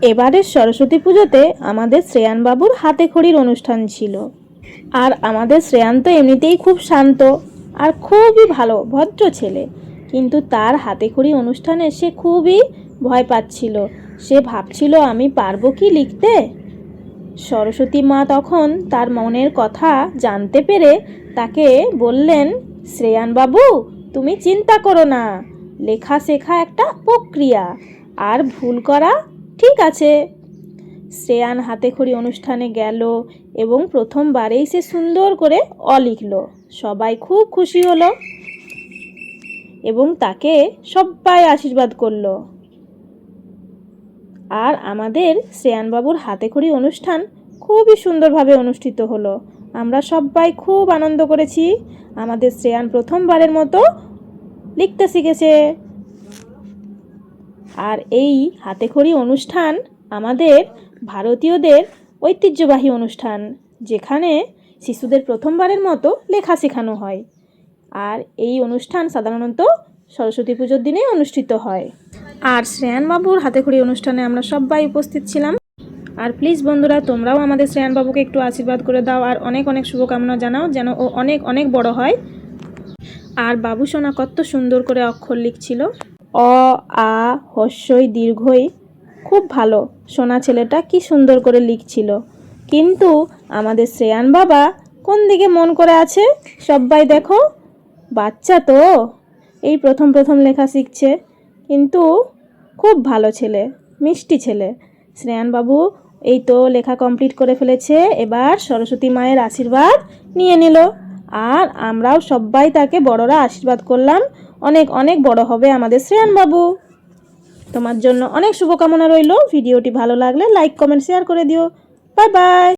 এবারের সরস্বতী পুজোতে আমাদের শ্রেয়ান বাবুর হাতে খড়ির অনুষ্ঠান ছিল। আর আমাদের শ্রেয়ান তো এমনিতেই খুব শান্ত আর খুবই ভালো ভদ্র ছেলে, কিন্তু তার হাতে খড়ি অনুষ্ঠানে সে খুবই ভয় পাচ্ছিল। সে ভাবছিল আমি পারবো কি লিখতে। সরস্বতী মা তখন তার মনের কথা জানতে পেরে তাকে বললেন, শ্রেয়ান বাবু, তুমি চিন্তা করো না, লেখা শেখা একটা প্রক্রিয়া, আর ভুল করা ঠিক আছে। শ্রেয়ান হাতেখড়ি অনুষ্ঠানে গেল এবং প্রথমবারেই সে সুন্দর করে লিখল। সবাই খুব খুশি হলো এবং তাকে সবাই আশীর্বাদ করলো। আর আমাদের শ্রেয়ানবাবুর হাতেখড়ি অনুষ্ঠান খুবই সুন্দরভাবে অনুষ্ঠিত হলো। আমরা সবাই খুব আনন্দ করেছি। আমাদের শ্রেয়ান প্রথমবারের মতো লিখতে শিখেছে। আর এই হাতেখড়ি অনুষ্ঠান আমাদের ভারতীয়দের ঐতিহ্যবাহী অনুষ্ঠান, যেখানে শিশুদের প্রথমবারের মতো লেখা শেখানো হয়। আর এই অনুষ্ঠান সাধারণত সরস্বতী পুজোর দিনেই অনুষ্ঠিত হয়। আর শ্রেয়ানবাবুর হাতেখড়ি অনুষ্ঠানে আমরা সবাই উপস্থিত ছিলাম। আর প্লিজ বন্ধুরা, তোমরাও আমাদের শ্রেয়ানবাবুকে একটু আশীর্বাদ করে দাও আর অনেক অনেক শুভকামনা জানাও, যেন ও অনেক অনেক বড় হয়। আর বাবু সোনা কত সুন্দর করে অক্ষর লিখছিল, অ আ হস্যই দীর্ঘই, খুব ভালো। সোনা ছেলেটা কি সুন্দর করে লিখছিল। কিন্তু আমাদের শ্রেয়ান বাবা কোন দিকে মন করে আছে সবাই দেখো। বাচ্চা তো এই প্রথম প্রথম লেখা শিখছে, কিন্তু খুব ভালো ছেলে, মিষ্টি ছেলে। শ্রেয়ান বাবু এই তো লেখা কমপ্লিট করে ফেলেছে। এবার সরস্বতী মায়ের আশীর্বাদ নিয়ে নিল। আর আমরাও সবাই তাকে বড়রা আশীর্বাদ করলাম, অনেক অনেক বড় হবে আমাদের শ্রেয়ান বাবু। তোমার জন্য অনেক শুভকামনা রইল। ভিডিওটি ভালো লাগলে লাইক কমেন্ট শেয়ার করে দিও। Bye bye.